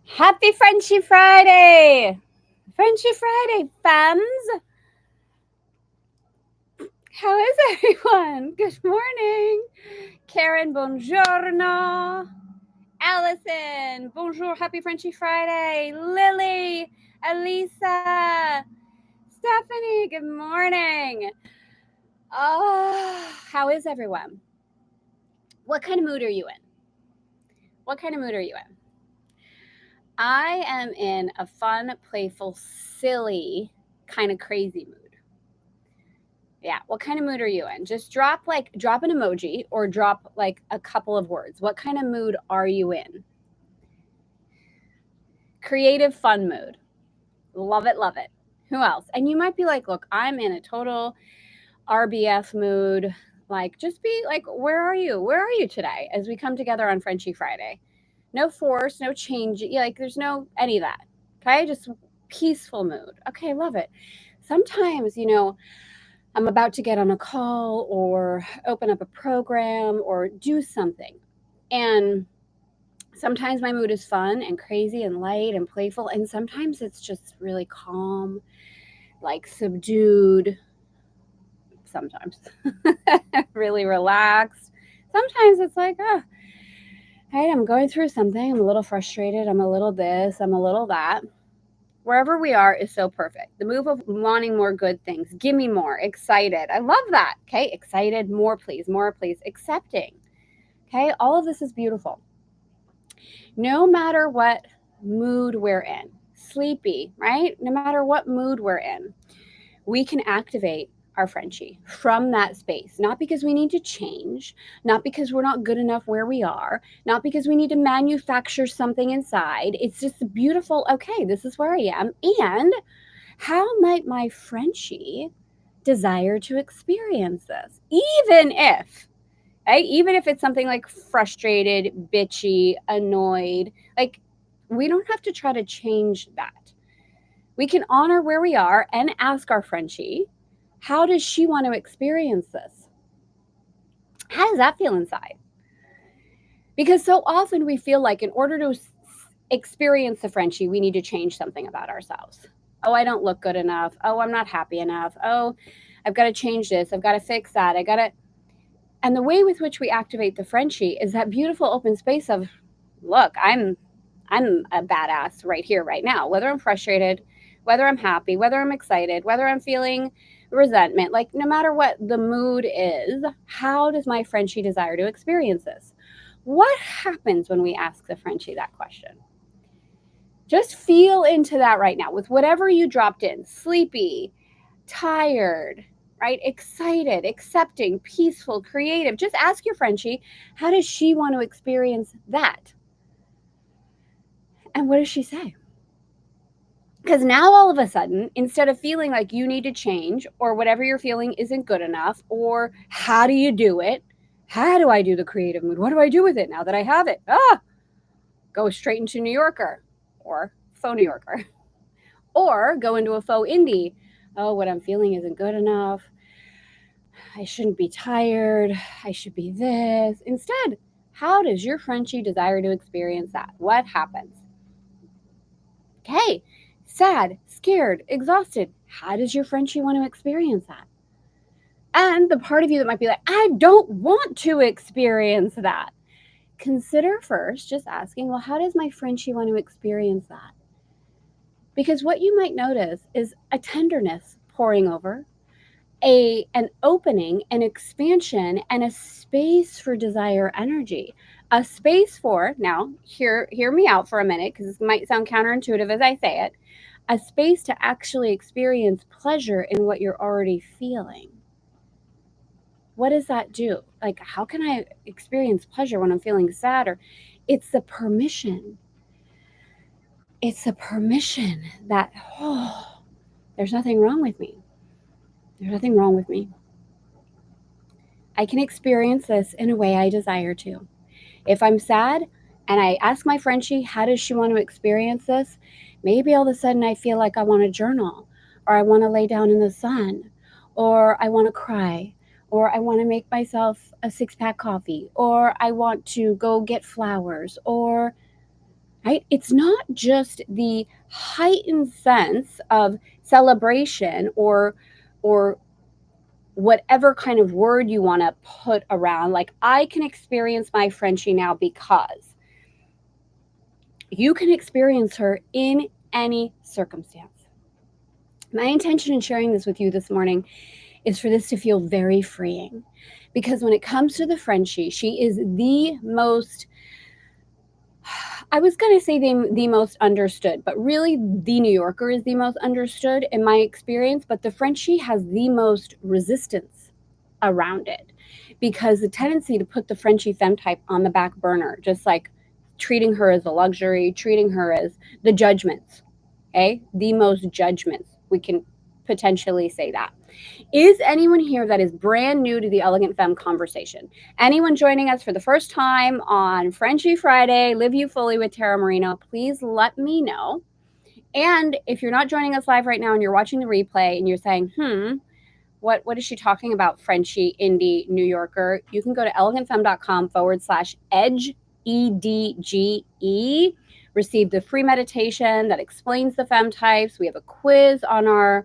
Happy Frenchie Friday! Frenchie Friday, femmes! How is everyone? Good morning. Karen, buongiorno. Allison, bonjour, happy Frenchie Friday. Lily, Elisa, Stephanie, good morning. Oh, how is everyone? What kind of mood are you in? What kind of mood are you in? I am in a fun, playful, silly, kind of crazy mood. Yeah. What kind of mood are you in? Just drop an emoji or drop like a couple of words. What kind of mood are you in? Creative, fun mood. Love it, love it. Who else? And you might be like, look, I'm in a total RBF mood. Like, just be like, where are you? Where are you today as we come together on Frenchie Friday? No force, no change. Yeah, like, there's no any of that. Okay. Just peaceful mood. Okay. Love it. Sometimes, I'm about to get on a call or open up a program or do something. And sometimes my mood is fun and crazy and light and playful. And sometimes it's just really calm, like subdued. Sometimes really relaxed. Sometimes it's like, hey, I'm going through something. I'm a little frustrated. I'm a little this. I'm a little that. Wherever we are is so perfect. The move of wanting more good things. Give me more. Excited. I love that. Okay. Excited. More, please. More, please. Accepting. Okay. All of this is beautiful. No matter what mood we're in, sleepy, right? No matter what mood we're in, we can activate our Frenchie from that space, not because we need to change, not because we're not good enough where we are, not because we need to manufacture something inside. It's just a beautiful, okay, this is where I am. And how might my Frenchie desire to experience this? Even if it's something like frustrated, bitchy, annoyed, like we don't have to try to change that. We can honor where we are and ask our Frenchie, how does she want to experience this? How does that feel inside? Because so often we feel like in order to experience the Frenchie, we need to change something about ourselves. Oh, I don't look good enough. Oh, I'm not happy enough. Oh, I've got to change this. I've got to fix that. And the way with which we activate the Frenchie is that beautiful open space of, look, I'm a badass right here, right now, whether I'm frustrated, whether I'm happy, whether I'm excited, whether I'm feeling resentment, like no matter what the mood is, how does my Frenchie desire to experience this? What happens when we ask the Frenchie that question? Just feel into that right now with whatever you dropped in, sleepy, tired, right? Excited, accepting, peaceful, creative. Just ask your Frenchie, how does she want to experience that? And what does she say? Because now all of a sudden, instead of feeling like you need to change or whatever you're feeling isn't good enough, or how do you do it? How do I do the creative mood? What do I do with it now that I have it? Go straight into New Yorker or faux New Yorker, or go into a faux indie. Oh, what I'm feeling isn't good enough. I shouldn't be tired. I should be this. Instead, how does your Frenchie desire to experience that? What happens? Okay, sad, scared, exhausted. How does your Frenchie want to experience that? And the part of you that might be like, I don't want to experience that. Consider first just asking, well, how does my Frenchie want to experience that? Because what you might notice is a tenderness pouring over, an opening, an expansion, and a space for desire energy. A space for, now hear me out for a minute because this might sound counterintuitive as I say it, a space to actually experience pleasure in what you're already feeling. What does that do? Like, how can I experience pleasure when I'm feeling sad? Or it's the permission. It's the permission that, oh, there's nothing wrong with me. There's nothing wrong with me. I can experience this in a way I desire to. If I'm sad and I ask my Frenchie, how does she want to experience this? Maybe all of a sudden I feel like I want to journal, or I want to lay down in the sun, or I want to cry, or I want to make myself a 6-pack coffee, or I want to go get flowers, or right? It's not just the heightened sense of celebration or whatever kind of word you want to put around. Like, I can experience my Frenchie now because you can experience her in any circumstance. My intention in sharing this with you this morning is for this to feel very freeing, because when it comes to the Frenchie, she is the most, I was going to say the most understood, but really the New Yorker is the most understood in my experience, but the Frenchie has the most resistance around it, because the tendency to put the Frenchie femme type on the back burner, just like treating her as a luxury, treating her as the judgments, okay? The most judgments. We can potentially say that. Is anyone here that is brand new to the Elegant Femme conversation? Anyone joining us for the first time on Frenchie Friday, Live You Fully with Tara Marino, please let me know. And if you're not joining us live right now and you're watching the replay and you're saying, what is she talking about, Frenchie, indie, New Yorker? You can go to elegantfemme.com/edge, EDGE. Receive the free meditation that explains the femme types. We have a quiz on our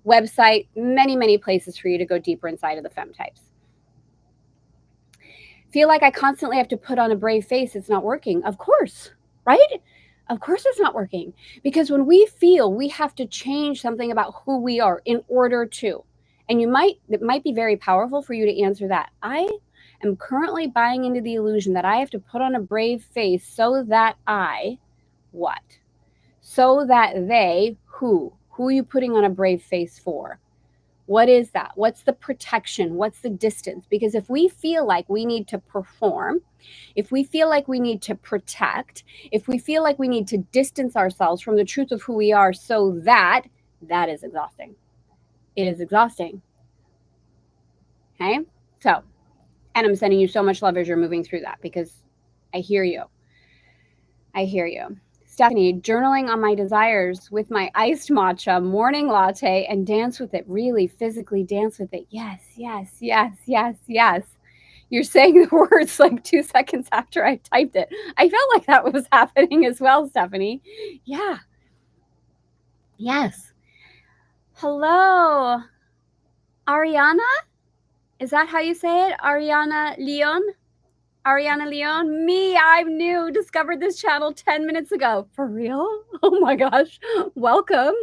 website, many places for you to go deeper inside of the femme types. Feel like I constantly have to put on a brave face, it's not working. Of course, right? Of course it's not working. Because when we feel we have to change something about who we are in order to, and it might be very powerful for you to answer that. I am currently buying into the illusion that I have to put on a brave face so that what? So that who are you putting on a brave face for? What is that? What's the protection? What's the distance? Because if we feel like we need to perform, if we feel like we need to protect, if we feel like we need to distance ourselves from the truth of who we are, so that is exhausting. It is exhausting. Okay? So, and I'm sending you so much love as you're moving through that, because I hear you. I hear you. Stephanie, journaling on my desires with my iced matcha morning latte and dance with it. Really physically dance with it. Yes. You're saying the words like 2 seconds after I typed it. I felt like that was happening as well, Stephanie. Yeah. Yes. Hello. Ariana? Is that how you say it? Ariana Leon? Ariana Leon, I'm new, discovered this channel 10 minutes ago. For real? Oh my gosh. Welcome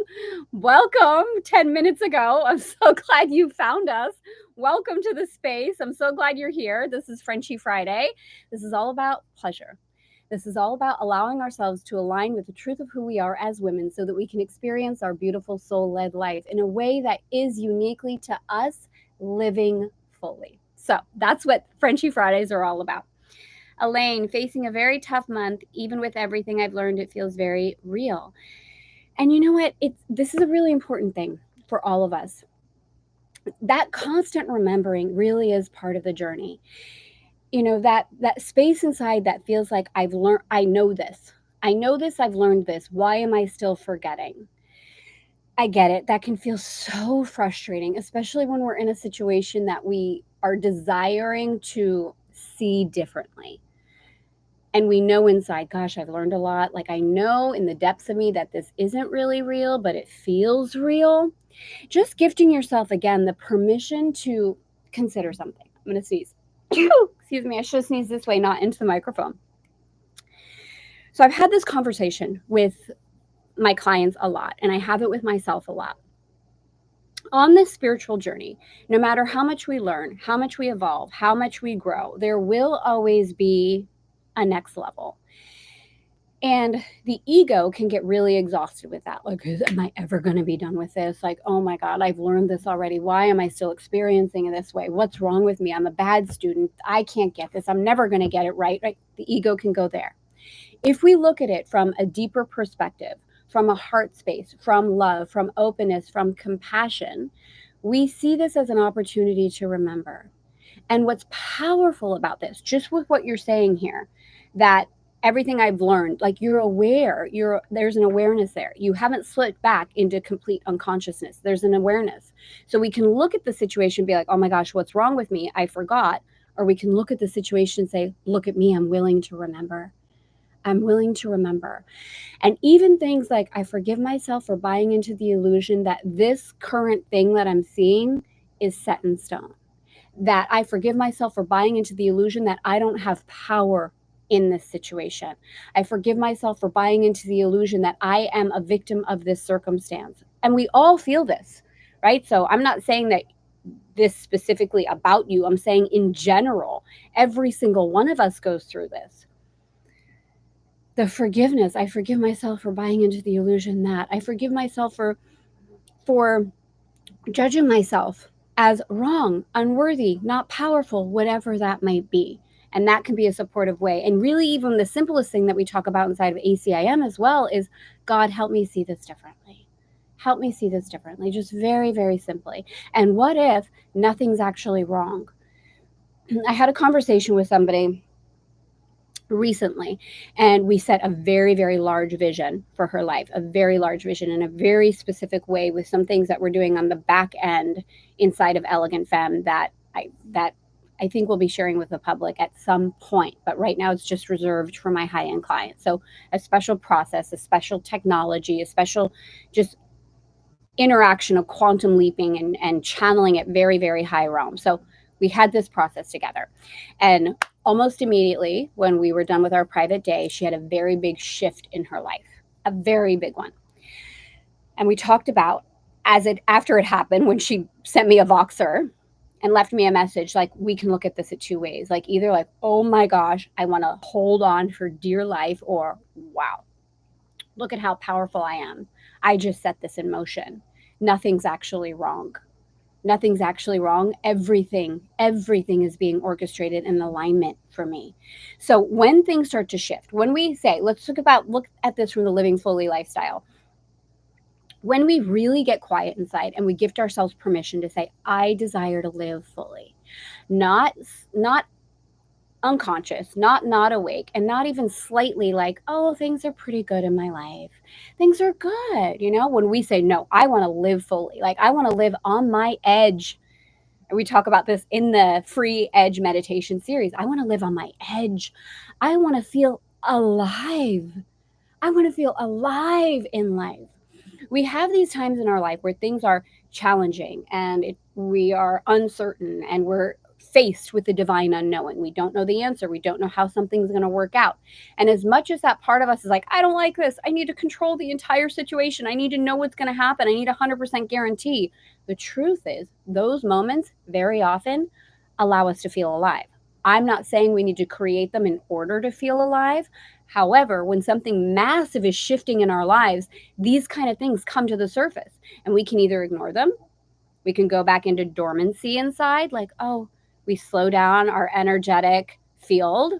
10 minutes ago. I'm so glad you found us. Welcome to the space. I'm so glad you're here. This is Frenchie Friday. This is all about pleasure. This is all about allowing ourselves to align with the truth of who we are as women so that we can experience our beautiful soul-led life in a way that is uniquely to us, living fully. So that's what Frenchie Fridays are all about. Elaine, facing a very tough month, even with everything I've learned, it feels very real. And you know what? This is a really important thing for all of us. That constant remembering really is part of the journey. You know, that space inside that feels like I know this, I've learned this. Why am I still forgetting? I get it. That can feel so frustrating, especially when we're in a situation that we are desiring to see differently. And we know inside, gosh, I've learned a lot. Like, I know in the depths of me that this isn't really real, but it feels real. Just gifting yourself, again, the permission to consider something. I'm going to sneeze. Excuse me. I should sneeze this way, not into the microphone. So I've had this conversation with my clients a lot, and I have it with myself a lot. On this spiritual journey, no matter how much we learn, how much we evolve, how much we grow, there will always be a next level. And the ego can get really exhausted with that. Like, am I ever going to be done with this? Like, oh my God, I've learned this already. Why am I still experiencing it this way? What's wrong with me? I'm a bad student. I can't get this. I'm never going to get it right. Right? The ego can go there. If we look at it from a deeper perspective, from a heart space, from love, from openness, from compassion, we see this as an opportunity to remember. And what's powerful about this, just with what you're saying here, that everything I've learned, like, you're aware, there's an awareness there. You haven't slipped back into complete unconsciousness. There's an awareness. So we can look at the situation and be like, oh my gosh, what's wrong with me? I forgot. Or we can look at the situation and say, look at me, I'm willing to remember. I'm willing to remember. And even things like I forgive myself for buying into the illusion that this current thing that I'm seeing is set in stone. That I forgive myself for buying into the illusion that I don't have power in this situation. I forgive myself for buying into the illusion that I am a victim of this circumstance. And we all feel this, right? So I'm not saying that this specifically about you. I'm saying in general, every single one of us goes through this. The forgiveness, I forgive myself for buying into the illusion that I forgive myself for judging myself as wrong, unworthy, not powerful, whatever that might be. And that can be a supportive way. And really, even the simplest thing that we talk about inside of ACIM as well is, God, help me see this differently. Help me see this differently, just very, very simply. And what if nothing's actually wrong? I had a conversation with somebody recently, and we set a very, very large vision for her life, a very large vision in a very specific way, with some things that we're doing on the back end inside of Elegant Femme that I think we'll be sharing with the public at some point, but right now it's just reserved for my high-end clients. So a special process, a special technology, a special just interaction of quantum leaping and channeling at very, very high realm. So we had this process together, and almost immediately when we were done with our private day, she had a very big shift in her life, a very big one. And we talked about after it happened, when she sent me a Voxer and left me a message, like, we can look at this at two ways. Like, either like, oh my gosh, I want to hold on for dear life, or wow, look at how powerful I am. I just set this in motion. Nothing's actually wrong. Nothing's actually wrong. Everything is being orchestrated in alignment for me. So when things start to shift, when we say, let's look at this from the living fully lifestyle. When we really get quiet inside and we gift ourselves permission to say, I desire to live fully, not unconscious, not awake, and not even slightly like, oh, things are pretty good in my life. Things are good. When we say, no, I want to live fully, like I want to live on my edge. And we talk about this in the free edge meditation series. I want to live on my edge. I want to feel alive. I want to feel alive in life. We have these times in our life where things are challenging and we are uncertain and we're faced with the divine unknowing. We don't know the answer. We don't know how something's going to work out. And as much as that part of us is like, I don't like this, I need to control the entire situation, I need to know what's going to happen, I need 100% guarantee. The truth is, those moments very often allow us to feel alive. I'm not saying we need to create them in order to feel alive. However, when something massive is shifting in our lives, these kind of things come to the surface, and we can either ignore them, we can go back into dormancy inside, like, oh, we slow down our energetic field.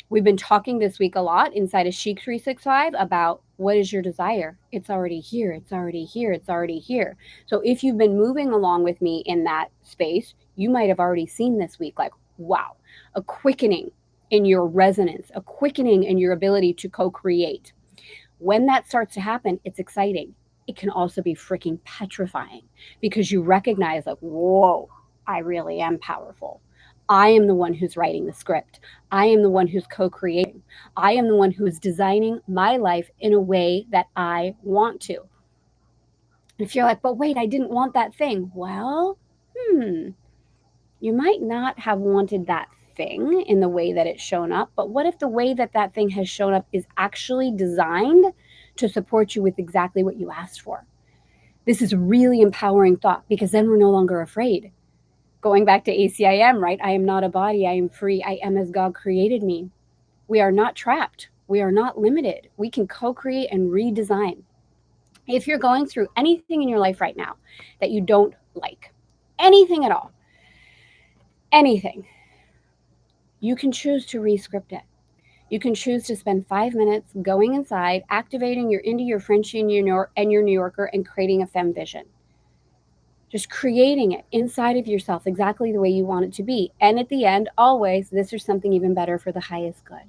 We've been talking this week a lot inside of Chic 365 about, what is your desire? It's already here. It's already here. It's already here. So if you've been moving along with me in that space, you might have already seen this week, like, wow, a quickening in your resonance, a quickening in your ability to co-create. When that starts to happen, it's exciting. It can also be freaking petrifying, because you recognize, like, whoa, I really am powerful. I am the one who's writing the script. I am the one who's co-creating. I am the one who is designing my life in a way that I want to. If you're like, but wait, I didn't want that thing. Well, you might not have wanted that thing in the way that it's shown up, but what if the way that that thing has shown up is actually designed to support you with exactly what you asked for? This is a really empowering thought, because then we're no longer afraid. Going back to ACIM, right? I am not a body. I am free. I am as God created me. We are not trapped. We are not limited. We can co-create and redesign. If you're going through anything in your life right now that you don't like, anything at all, anything, you can choose to re-script it. You can choose to spend 5 minutes going inside, activating your Frenchie and your New Yorker, and creating a femme vision. Just creating it inside of yourself exactly the way you want it to be. And at the end, always, this is something even better for the highest good.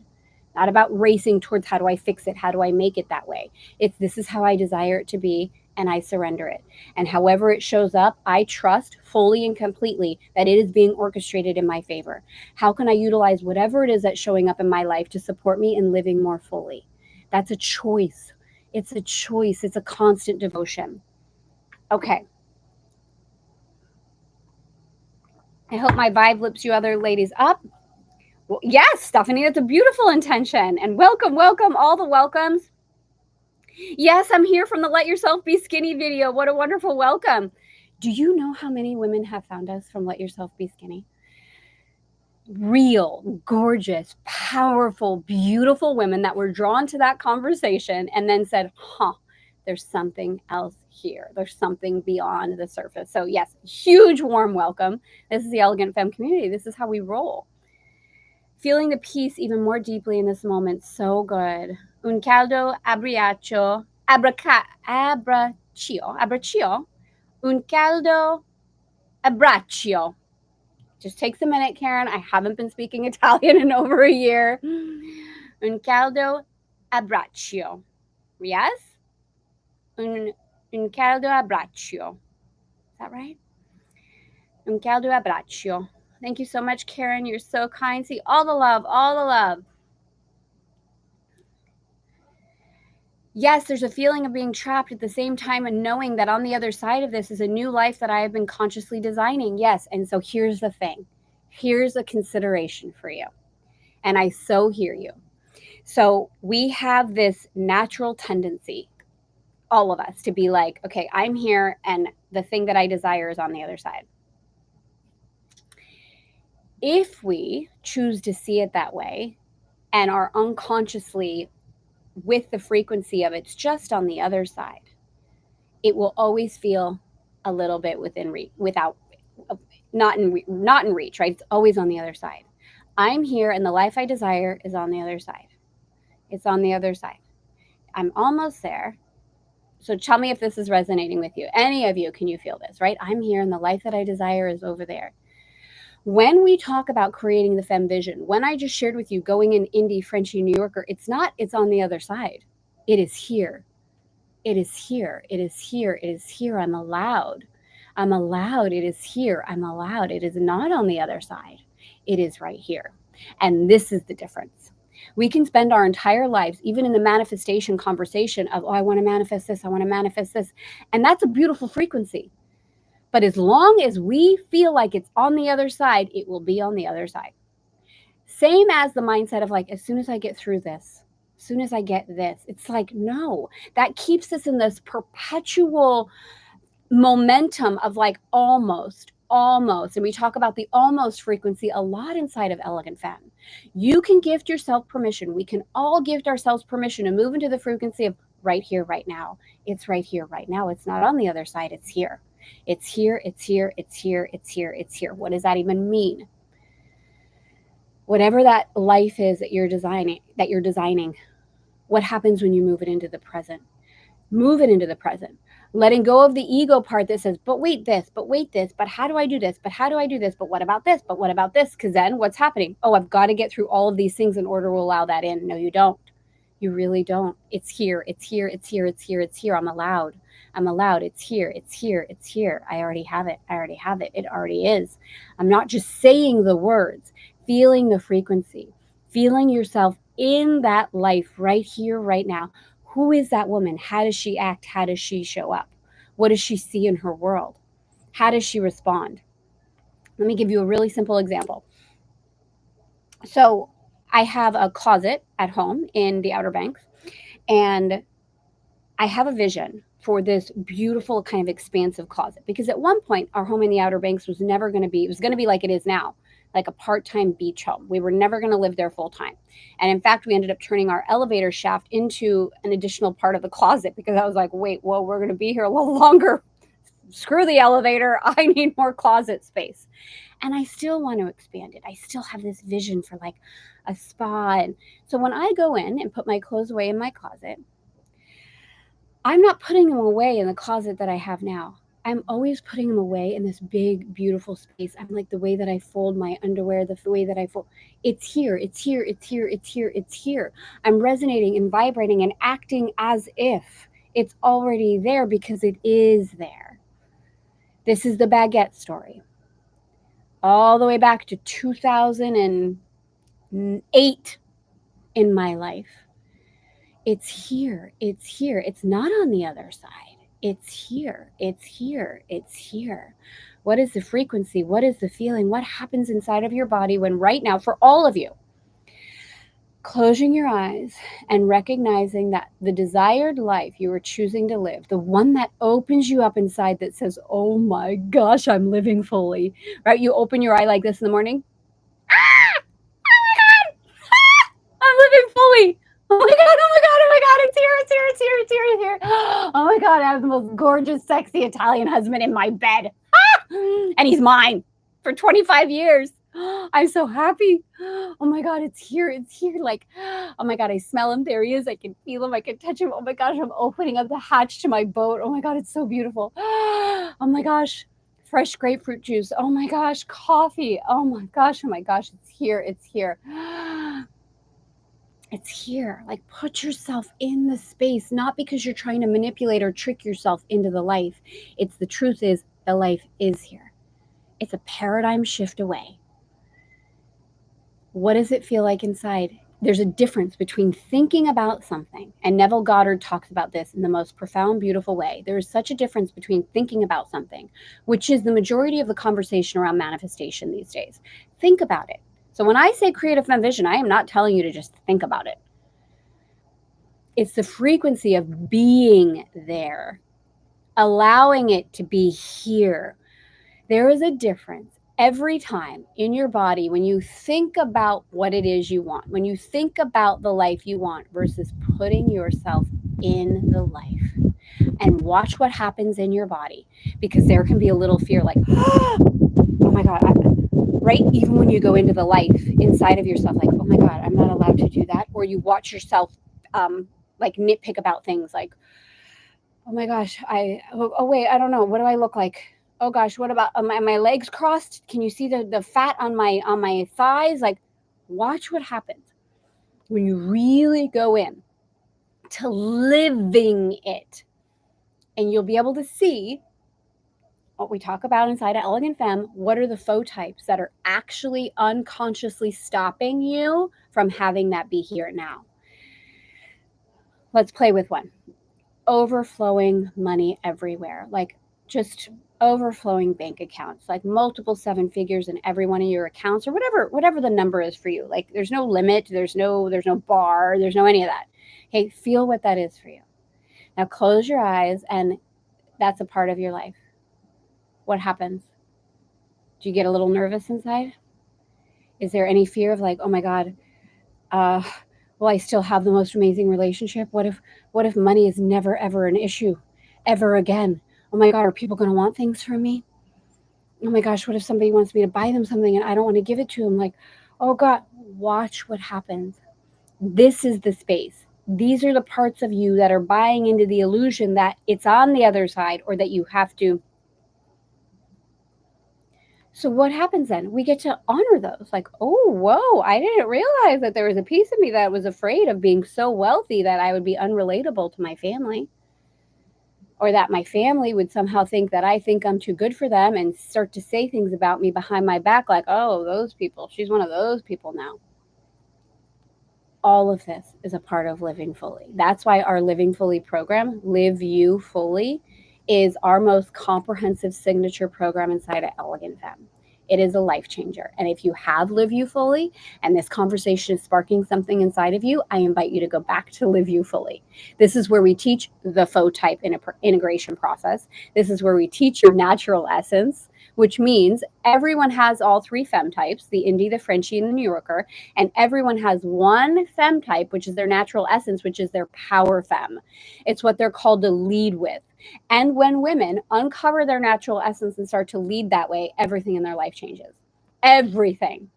Not about racing towards, how do I fix it? How do I make it that way? It's, this is how I desire it to be. and I surrender it. And however it shows up, I trust fully and completely that it is being orchestrated in my favor. How can I utilize whatever it is that's showing up in my life to support me in living more fully? That's a choice. It's a choice. It's a constant devotion. Okay. I hope my vibe lifts you other ladies up. Well, yes, Stephanie, that's a beautiful intention. And welcome, welcome, all the welcomes. Yes, I'm here from the Let Yourself Be Skinny video. What a wonderful welcome. Do you know how many women have found us from Let Yourself Be Skinny? Real, gorgeous, powerful, beautiful women that were drawn to that conversation and then said, there's something else here. There's something beyond the surface. So yes, huge warm welcome. This is the Elegant Femme community. This is how we roll. Feeling the peace even more deeply in this moment. So good. Un caldo abbraccio, abbraccio, un caldo abbraccio. Just takes a minute, Karen. I haven't been speaking Italian in over a year. Un caldo abbraccio. Yes? Un caldo abbraccio. Is that right? Un caldo abbraccio. Thank you so much, Karen. You're so kind. See, all the love, all the love. Yes, there's a feeling of being trapped at the same time and knowing that on the other side of this is a new life that I have been consciously designing. Yes. And so here's the thing. Here's a consideration for you. And I so hear you. So we have this natural tendency, all of us, to be like, okay, I'm here and the thing that I desire is on the other side. If we choose to see it that way and are unconsciously with the frequency of it's just on the other side, it will always feel a little bit within reach, not in reach, right? It's always on the other side. I'm here and the life I desire is on the other side. It's on the other side. I'm almost there. So tell me if this is resonating with you. Any of you, can you feel this, right? I'm here and the life that I desire is over there. When we talk about creating the femme vision, when I just shared with you going in indie, Frenchie, New Yorker, it's not, it's on the other side. It is here. It is here. It is here. It is here. I'm allowed. I'm allowed. It is here. I'm allowed. It is not on the other side. It is right here. And this is the difference. We can spend our entire lives, even in the manifestation conversation of, oh, I want to manifest this. I want to manifest this. And that's a beautiful frequency. But as long as we feel like it's on the other side, it will be on the other side. Same as the mindset of like, as soon as I get through this, as soon as I get this, it's like, no, that keeps us in this perpetual momentum of like almost. And we talk about the almost frequency a lot inside of Elegant Femme. You can gift yourself permission. We can all gift ourselves permission to move into the frequency of right here, right now. It's right here, right now. It's not on the other side. It's here. It's here. It's here. It's here. It's here. It's here. What does that even mean? Whatever that life is that you're designing, what happens when you move it into the present? Move it into the present. Letting go of the ego part that says, but wait this, but how do I do this? But how do I do this? But what about this? But what about this? Because then what's happening? Oh, I've got to get through all of these things in order to allow that in. No, you don't. You really don't. It's here. It's here. It's here. It's here. It's here. I'm allowed. I'm allowed. It's here. It's here. It's here. I already have it. I already have it. It already is. I'm not just saying the words, feeling the frequency, feeling yourself in that life right here, right now. Who is that woman? How does she act? How does she show up? What does she see in her world? How does she respond? Let me give you a really simple example. So I have a closet at home in the Outer Banks, and I have a vision for this beautiful kind of expansive closet, because at one point our home in the Outer Banks was never going to be, it was going to be like it is now, like a part-time beach home. We were never going to live there full-time. And in fact, we ended up turning our elevator shaft into an additional part of the closet, because I was like, wait, well, we're going to be here a little longer. Screw the elevator. I need more closet space. And I still want to expand it. I still have this vision for like a spa. And so when I go in and put my clothes away in my closet, I'm not putting them away in the closet that I have now. I'm always putting them away in this big, beautiful space. I'm like the way that I fold my underwear, the way that I fold. It's here, it's here, it's here, it's here, it's here. I'm resonating and vibrating and acting as if It's already there because it is there. This is the baguette story. All the way back to 2008 in my life. It's here. It's here. It's not on the other side. It's here. It's here. It's here. What is the frequency? What is the feeling? What happens inside of your body when right now, for all of you, closing your eyes and recognizing that the desired life you are choosing to live, the one that opens you up inside that says, oh my gosh, I'm living fully, right? You open your eye like this in the morning. Ah! Oh my God! Ah! I'm living fully. Oh my God, oh my God, oh my God, it's here, it's here, it's here, it's here, it's here. Oh my God, I have the most gorgeous, sexy Italian husband in my bed. Ah! And he's mine for 25 years. I'm so happy. Oh my God, it's here, it's here. Like, oh my God, I smell him. There he is. I can feel him. I can touch him. Oh my gosh, I'm opening up the hatch to my boat. Oh my God, it's so beautiful. Oh my gosh, fresh grapefruit juice. Oh my gosh, coffee. Oh my gosh, it's here, it's here. It's here. Like, put yourself in the space, not because you're trying to manipulate or trick yourself into the life. It's the truth is the life is here. It's a paradigm shift away. What does it feel like inside? There's a difference between thinking about something, and Neville Goddard talks about this in the most profound, beautiful way. There is such a difference between thinking about something, which is the majority of the conversation around manifestation these days. Think about it. So when I say creative femme vision, I am not telling you to just think about it. It's the frequency of being there, allowing it to be here. There is a difference every time in your body when you think about what it is you want, when you think about the life you want versus putting yourself in the life. And watch what happens in your body, because there can be a little fear like, oh my God, right? Even when you go into the life inside of yourself, like, oh my God, I'm not allowed to do that. Or you watch yourself like nitpick about things like, oh my gosh, oh wait, I don't know. What do I look like? Oh gosh, what about my legs crossed? Can you see the fat on my thighs? Like, watch what happens when you really go in to living it. And you'll be able to see what we talk about inside of Elegant Femme. What are the faux types that are actually unconsciously stopping you from having that be here now? Let's play with one. Overflowing money everywhere, like just overflowing bank accounts, like multiple seven figures in every one of your accounts, or whatever the number is for you. Like, there's no limit, there's no bar, there's no any of that. Okay, feel what that is for you. Now close your eyes, and that's a part of your life. What happens? Do you get a little nervous inside? Is there any fear of like, oh my God, will I still have the most amazing relationship? What if money is never ever an issue ever again? Oh my God, are people going to want things from me? Oh my gosh, what if somebody wants me to buy them something and I don't want to give it to them? Like, oh God, watch what happens. This is the space. These are the parts of you that are buying into the illusion that it's on the other side, or that you have to. So what happens then? We get to honor those. Like, oh, whoa, I didn't realize that there was a piece of me that was afraid of being so wealthy that I would be unrelatable to my family, or that my family would somehow think that I think I'm too good for them and start to say things about me behind my back like, oh, those people, she's one of those people now. All of this is a part of living fully. That's why our Living Fully program, Live You Fully, is our most comprehensive signature program inside of Elegant Femme. It is a life changer. And if you have Live You Fully and this conversation is sparking something inside of you, I invite you to go back to Live You Fully. This is where we teach the faux type integration process. This is where we teach your natural essence, which means everyone has all three femme types, the Indie, the Frenchie, and the New Yorker, and everyone has one femme type, which is their natural essence, which is their power femme. It's what they're called to lead with. And when women uncover their natural essence and start to lead that way, everything in their life changes. Everything.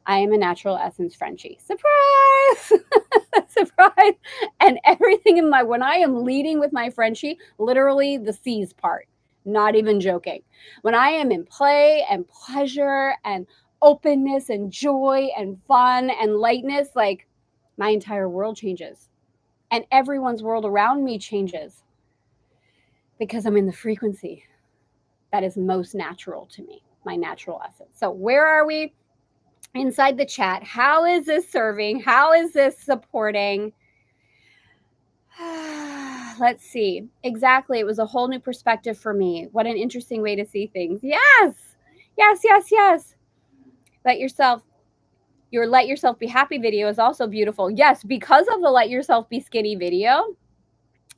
I am a natural essence Frenchie. Surprise! Surprise! And everything in when I am leading with my Frenchie, literally the C's part. Not even joking. When I am in play and pleasure and openness and joy and fun and lightness, like, my entire world changes. And everyone's world around me changes. because I'm in the frequency that is most natural to me, my natural essence. So where are we? Inside the chat. How is this serving? How is this supporting? Let's see. Exactly. It was a whole new perspective for me. What an interesting way to see things. Yes. Yes, yes, yes. Your Let Yourself Be Happy video is also beautiful. Yes, because of the Let Yourself Be Skinny video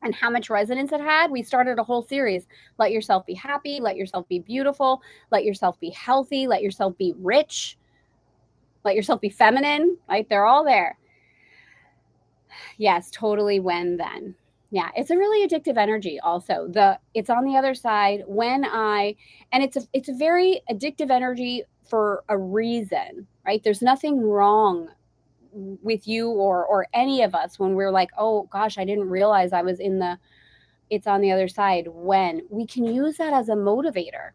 and how much resonance it had, we started a whole series. Let yourself be happy, let yourself be beautiful, let yourself be healthy, let yourself be rich, let yourself be feminine. Right? They're all there. Yes, totally. When then. Yeah, it's a really addictive energy also. It's on the other side and it's a very addictive energy for a reason, right? There's nothing wrong with you or any of us when we're like, "Oh gosh, I didn't realize I was in the it's on the other side." When we can use that as a motivator.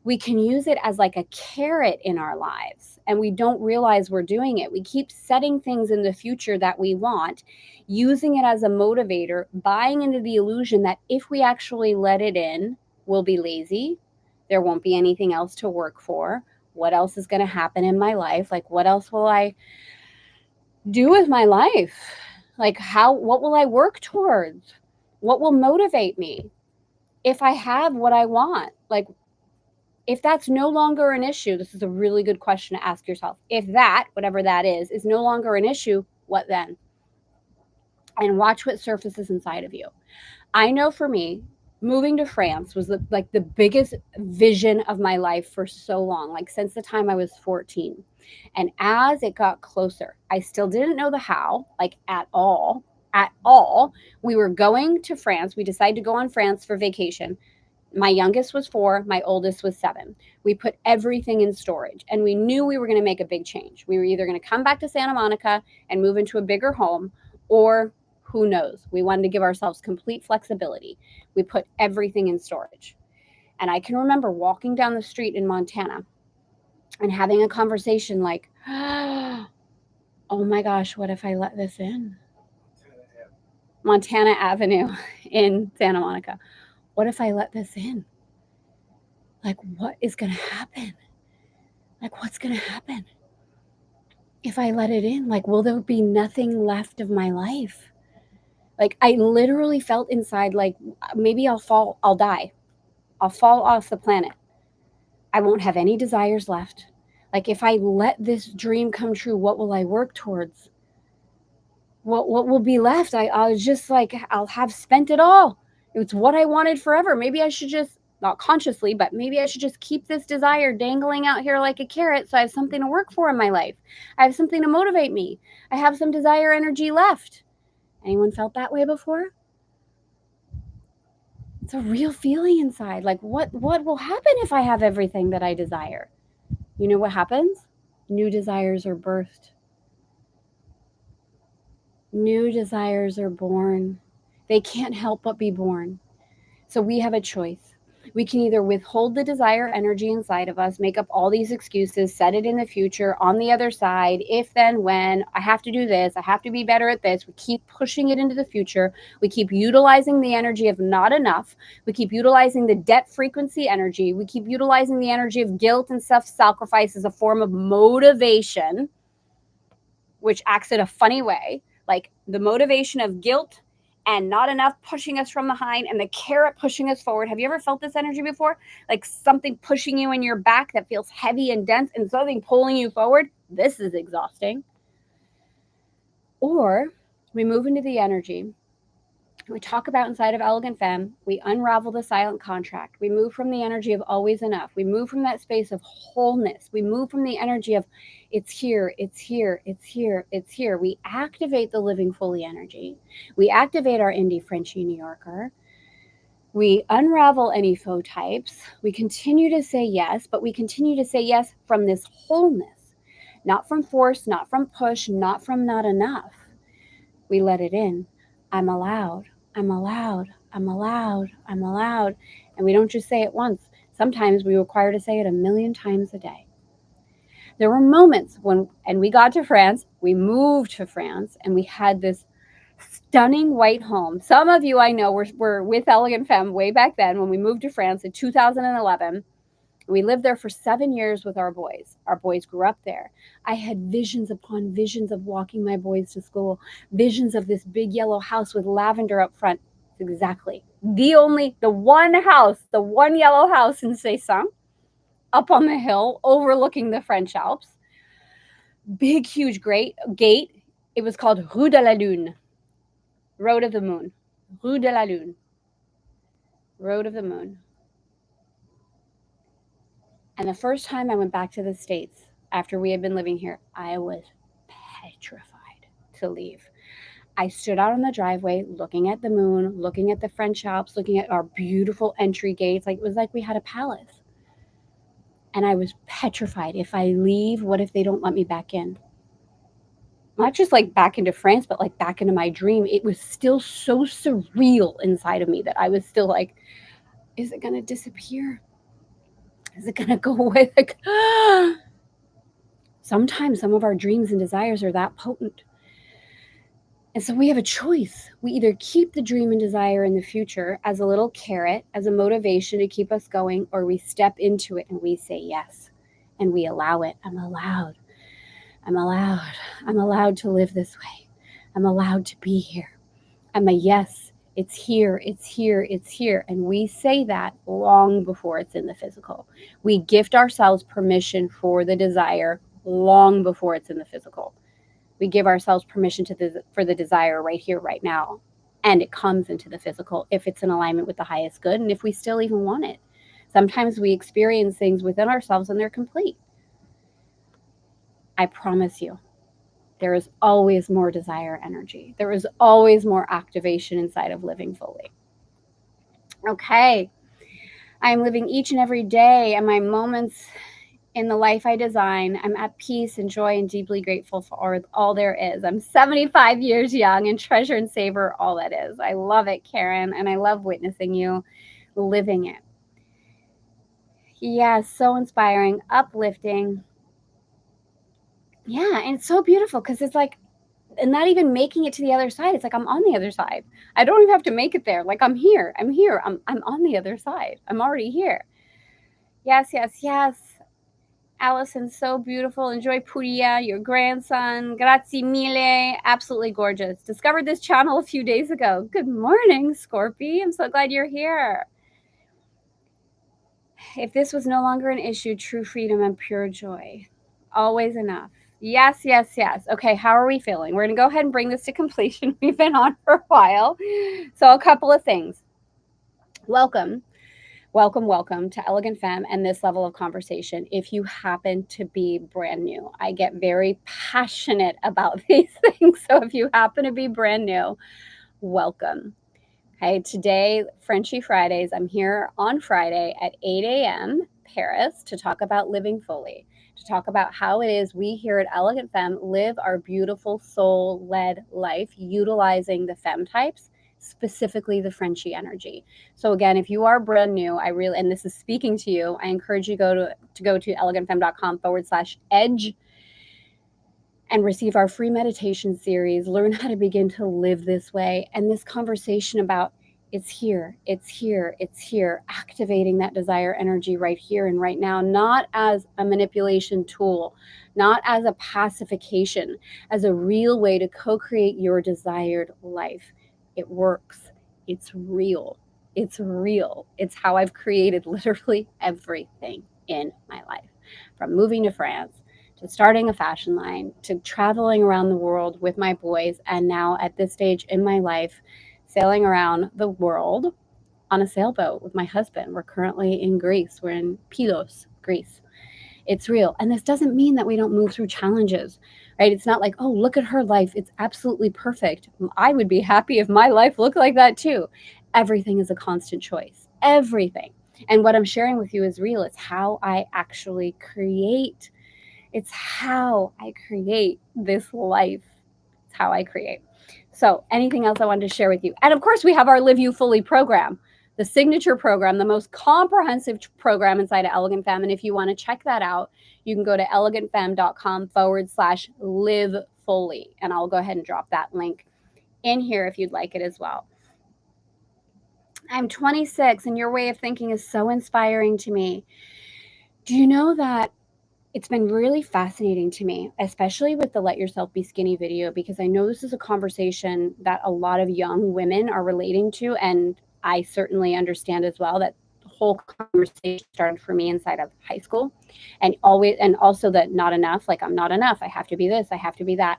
We can use it as like a carrot in our lives and we don't realize we're doing it. We keep setting things in the future that we want, using it as a motivator, buying into the illusion that if we actually let it in, we'll be lazy. There won't be anything else to work for. What else is going to happen in my life? Like, what else will I do with my life? Like, what will I work towards? What will motivate me if I have what I want? Like, if that's no longer an issue, this is a really good question to ask yourself. If that, whatever that is no longer an issue, what then? And watch what surfaces inside of you. I know for me, moving to France was the biggest vision of my life for so long, like since the time I was 14. And as it got closer, I still didn't know the how, like at all. At all. We were going to France. We decided to go on France for vacation. My youngest was 4, my oldest was 7. We put everything in storage and we knew we were going to make a big change. We were either going to come back to Santa Monica and move into a bigger home, or who knows? We wanted to give ourselves complete flexibility. We put everything in storage. And I can remember walking down the street in Montana and having a conversation like, oh my gosh, what if I let this in? Montana Avenue in Santa Monica. What if I let this in? Like, what is going to happen? Like, what's going to happen if I let it in? Like, will there be nothing left of my life? Like, I literally felt inside, like, maybe I'll die. I'll fall off the planet. I won't have any desires left. Like, if I let this dream come true, what will I work towards? What will be left? I'll just like, I'll have spent it all. It's what I wanted forever. Maybe I should just, not consciously, but maybe I should just keep this desire dangling out here like a carrot so I have something to work for in my life. I have something to motivate me. I have some desire energy left. Anyone felt that way before? It's a real feeling inside. Like, what will happen if I have everything that I desire? You know what happens? New desires are birthed. New desires are born. They can't help but be born. So we have a choice. We can either withhold the desire energy inside of us, make up all these excuses, set it in the future, on the other side, if, then, when, I have to do this, I have to be better at this. We keep pushing it into the future. We keep utilizing the energy of not enough. We keep utilizing the debt frequency energy. We keep utilizing the energy of guilt and self-sacrifice as a form of motivation, which acts in a funny way, like the motivation of guilt and not enough pushing us from behind and the carrot pushing us forward. Have you ever felt this energy before? Like something pushing you in your back that feels heavy and dense and something pulling you forward? This is exhausting. Or we move into the energy we talk about inside of Elegant Femme. We unravel the silent contract. We move from the energy of always enough. We move from that space of wholeness. We move from the energy of it's here, it's here, it's here, it's here. We activate the living fully energy. We activate our indie Frenchie New Yorker. We unravel any faux types. We continue to say yes, but we continue to say yes from this wholeness, not from force, not from push, not from not enough. We let it in. I'm allowed. I'm allowed. I'm allowed. I'm allowed. And we don't just say it once. Sometimes we require to say it 1,000,000 times a day. There were moments when, and we got to France, we moved to France, and we had this Stunning white home. Some of you I know were with Elegant Femme way back then when we moved to France in 2011. We lived there for 7 years with our boys. Our boys grew up there. I had visions upon visions of walking my boys to school, visions of this big yellow house with lavender up front. Exactly. The one house, the one yellow house in Cesson, up on the hill overlooking the French Alps. Big, huge, great gate. It was called Rue de la Lune, Road of the Moon. Rue de la Lune, Road of the Moon. And the first time I went back to the States after we had been living here, I was petrified to leave. I stood out on the driveway looking at the moon, looking at the French Alps, looking at our beautiful entry gates. Like it was like we had a palace. And I was petrified. If I leave, what if they don't let me back in? Not just like back into France, but like back into my dream. It was still so surreal inside of me that I was still like, is it going to disappear? Is it going to go away? Like, sometimes some of our dreams and desires are that potent. And so we have a choice. We either keep the dream and desire in the future as a little carrot, as a motivation to keep us going, or we step into it and we say yes and we allow it. I'm allowed. I'm allowed. I'm allowed to live this way. I'm allowed to be here. I'm a yes. It's here. It's here. It's here. And we say that long before it's in the physical. We gift ourselves permission for the desire long before it's in the physical. We give ourselves permission for the desire right here, right now. And it comes into the physical if it's in alignment with the highest good and if we still even want it. Sometimes we experience things within ourselves and they're complete. I promise you, there is always more desire energy. There is always more activation inside of living fully. Okay. I am living each and every day and my moments in the life I design. I'm at peace and joy and deeply grateful for all there is. I'm 75 years young and treasure and savor all that is. I love it, Karen, and I love witnessing you living it. Yeah, so inspiring, uplifting. Yeah, and it's so beautiful because it's like, and not even making it to the other side. It's like I'm on the other side. I don't even have to make it there. Like I'm here. I'm on the other side. I'm already here. Yes, yes, yes. Allison, so beautiful. Enjoy Puria, your grandson. Grazie mille. Absolutely gorgeous. Discovered this channel a few days ago. Good morning, Scorpy. I'm so glad you're here. If this was no longer an issue, true freedom and pure joy. Always enough. Yes, yes, yes. Okay, how are we feeling? We're going to go ahead and bring this to completion. We've been on for a while. So a couple of things. Welcome to Elegant Femme and this level of conversation. If you happen to be brand new, I get very passionate about these things. So if you happen to be brand new, welcome. Okay, today, Frenchie Fridays, I'm here on Friday at 8 a.m. Paris to talk about living fully, to talk about how it is we here at Elegant Femme live our beautiful soul-led life utilizing the femme types, specifically the Frenchie energy. So again, if you are brand new, and this is speaking to you, I encourage you to go to elegantfemme.com/edge and receive our free meditation series, learn how to begin to live this way. And this conversation about it's here, activating that desire energy right here and right now, not as a manipulation tool, not as a pacification, as a real way to co-create your desired life. It works. It's real. It's real. It's how I've created literally everything in my life, from moving to France, to starting a fashion line, to traveling around the world with my boys, and now at this stage in my life, sailing around the world on a sailboat with my husband. We're currently in Greece. We're in Pylos, Greece. It's real. And this doesn't mean that we don't move through challenges, right? It's not like, oh, look at her life. It's absolutely perfect. I would be happy if my life looked like that too. Everything is a constant choice. Everything. And what I'm sharing with you is real. It's how I actually create. It's how I create this life. It's how I create. So anything else I wanted to share with you? And of course, we have our Live You Fully program, the signature program, the most comprehensive program inside of Elegant Femme. And if you want to check that out, you can go to elegantfemme.com/live fully. And I'll go ahead and drop that link in here if you'd like it as well. I'm 26 and your way of thinking is so inspiring to me. Do you know that it's been really fascinating to me, especially with the Let Yourself Be Skinny video, because I know this is a conversation that a lot of young women are relating to. And I certainly understand as well that the whole conversation started for me inside of high school, and also that not enough, like I'm not enough. I have to be this, I have to be that.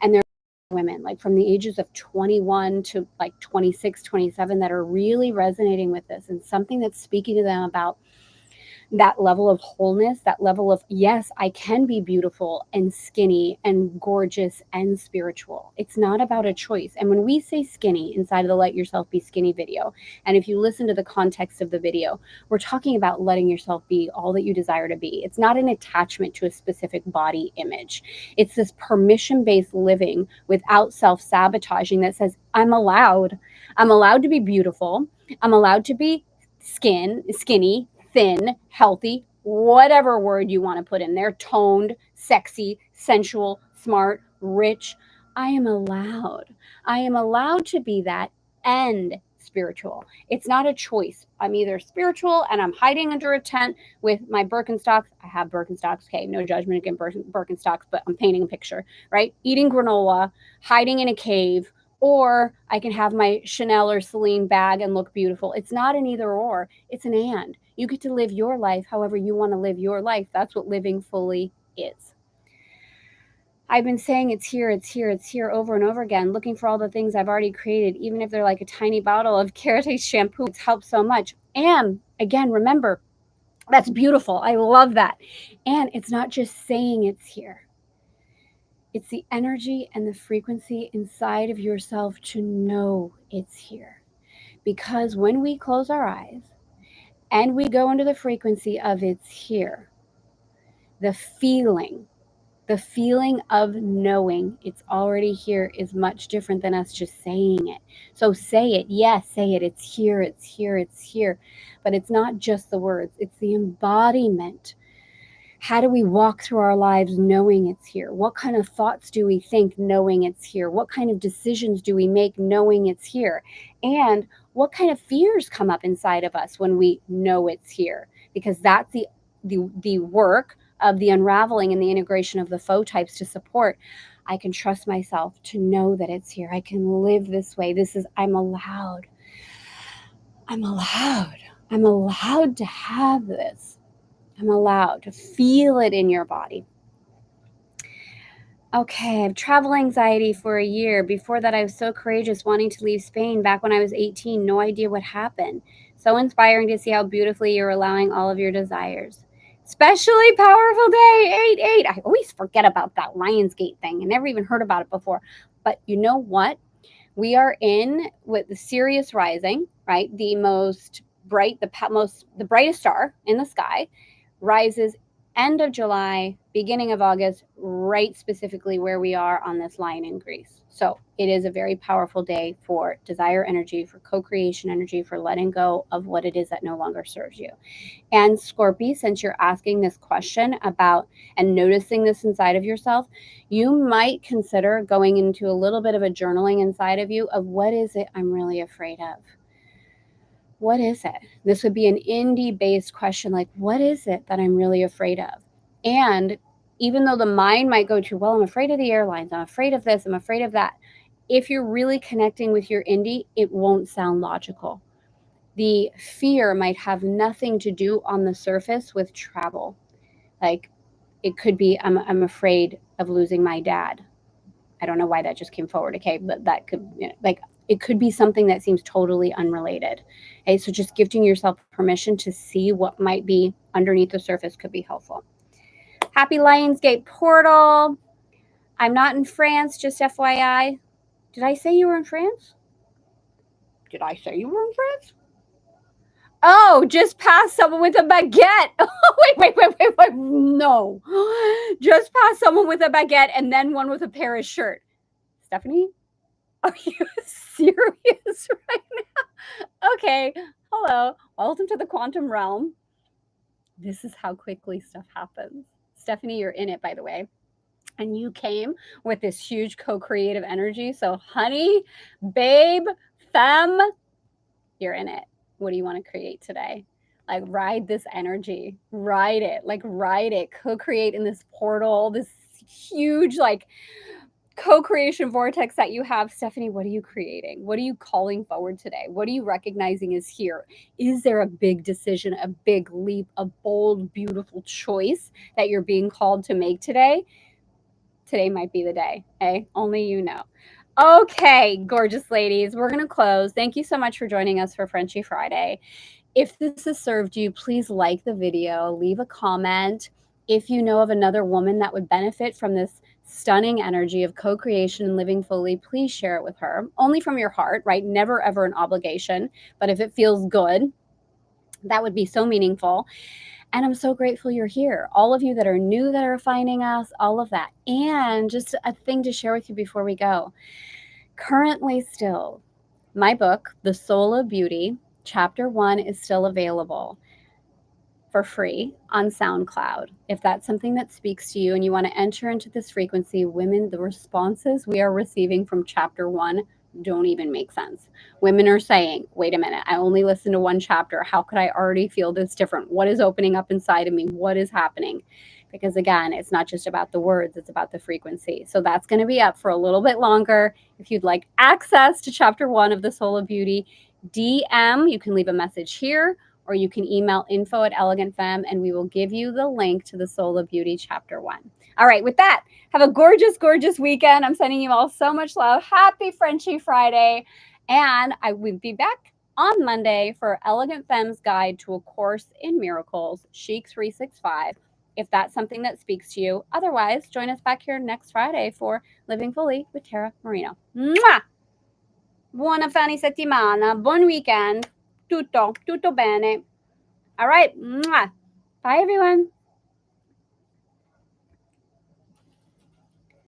And there are women like from the ages of 21 to like 26, 27 that are really resonating with this, and something that's speaking to them about that level of wholeness, that level of, yes, I can be beautiful and skinny and gorgeous and spiritual. It's not about a choice. And when we say skinny inside of the Let Yourself Be Skinny video, and if you listen to the context of the video, we're talking about letting yourself be all that you desire to be. It's not an attachment to a specific body image. It's this permission-based living without self-sabotaging that says, I'm allowed. I'm allowed to be beautiful. I'm allowed to be skinny, thin, healthy, whatever word you want to put in there, toned, sexy, sensual, smart, rich. I am allowed. I am allowed to be that and spiritual. It's not a choice. I'm either spiritual and I'm hiding under a tent with my Birkenstocks. I have Birkenstocks. Okay, no judgment against Birkenstocks, but I'm painting a picture, right? Eating granola, hiding in a cave, or I can have my Chanel or Celine bag and look beautiful. It's not an either or, it's an and. You get to live your life however you want to live your life. That's what living fully is. I've been saying it's here, it's here, it's here over and over again, looking for all the things I've already created, even if they're like a tiny bottle of Karate shampoo. It's helped so much. And again, remember, that's beautiful. I love that. And it's not just saying it's here. It's the energy and the frequency inside of yourself to know it's here. Because when we close our eyes and we go into the frequency of it's here, the feeling of knowing it's already here is much different than us just saying it. So say it. Yes, say it. It's here, it's here, it's here. But it's not just the words, it's the embodiment. How do we walk through our lives knowing it's here? What kind of thoughts do we think knowing it's here? What kind of decisions do we make knowing it's here? And what kind of fears come up inside of us when we know it's here? Because that's the work of the unraveling and the integration of the faux types to support. I can trust myself to know that it's here. I can live this way. I'm allowed. I'm allowed. I'm allowed to have this. I'm allowed to feel it in your body. Okay, I have travel anxiety for a year. Before that, I was so courageous wanting to leave Spain back when I was 18. No idea what happened. So inspiring to see how beautifully you're allowing all of your desires. Especially powerful day, 8-8. I always forget about that Lionsgate thing. I never even heard about it before. But you know what? We are in with the Sirius rising, right? The brightest star in the sky rises end of July, beginning of August, right specifically where we are on this line in Greece. So it is a very powerful day for desire energy, for co-creation energy, for letting go of what it is that no longer serves you. And Scorpio, since you're asking this question about and noticing this inside of yourself, you might consider going into a little bit of a journaling inside of you of what is it I'm really afraid of? What is it? This would be an indie-based question, like, what is it that I'm really afraid of? And even though the mind might go to, well, I'm afraid of the airlines, I'm afraid of this, I'm afraid of that. If you're really connecting with your indie, it won't sound logical. The fear might have nothing to do on the surface with travel. Like, it could be, I'm afraid of losing my dad. I don't know why that just came forward, okay? But that could, it could be something that seems totally unrelated. Okay, so just gifting yourself permission to see what might be underneath the surface could be helpful. Happy Lionsgate portal. I'm not in France, just FYI. Did I say you were in France? Did I say you were in France? Oh, just past someone with a baguette. Oh, wait. No. Just past someone with a baguette and then one with a Paris shirt. Stephanie? Are you serious right now? Okay. Hello. Welcome to the quantum realm. This is how quickly stuff happens. Stephanie, you're in it, by the way. And you came with this huge co-creative energy. So honey, babe, femme, you're in it. What do you want to create today? Like ride this energy, ride it, co-create in this portal, this huge like co-creation vortex that you have. Stephanie, what are you creating? What are you calling forward today? What are you recognizing is here? Is there a big decision, a big leap, a bold, beautiful choice that you're being called to make today? Today might be the day, hey? Only you know. Okay, gorgeous ladies, we're going to close. Thank you so much for joining us for Frenchie Friday. If this has served you, please like the video, leave a comment. If you know of another woman that would benefit from this stunning energy of co-creation and living fully, please share it with her. Only from your heart, right? Never ever an obligation, but if it feels good, that would be so meaningful. And I'm so grateful you're here. All of you that are new that are finding us, all of that. And just a thing to share with you before we go. Currently still, my book, The Soul of Beauty, Chapter 1 is still available for free on SoundCloud. If that's something that speaks to you and you want to enter into this frequency, women, the responses we are receiving from Chapter 1 don't even make sense. Women are saying, wait a minute, I only listened to one chapter. How could I already feel this different? What is opening up inside of me? What is happening? Because again, it's not just about the words, it's about the frequency. So that's going to be up for a little bit longer. If you'd like access to Chapter 1 of The Soul of Beauty, DM, you can leave a message here, or you can email info@Elegant Femme, and we will give you the link to The Soul of Beauty Chapter 1. All right, with that, have a gorgeous, gorgeous weekend. I'm sending you all so much love. Happy Frenchie Friday. And I will be back on Monday for Elegant Femme's Guide to a Course in Miracles, Chic 365, if that's something that speaks to you. Otherwise, join us back here next Friday for Living Fully with Tara Marino. Mwah! Buona fine settimana. Buon weekend. Tutto bene. All right. Mwah. Bye, everyone.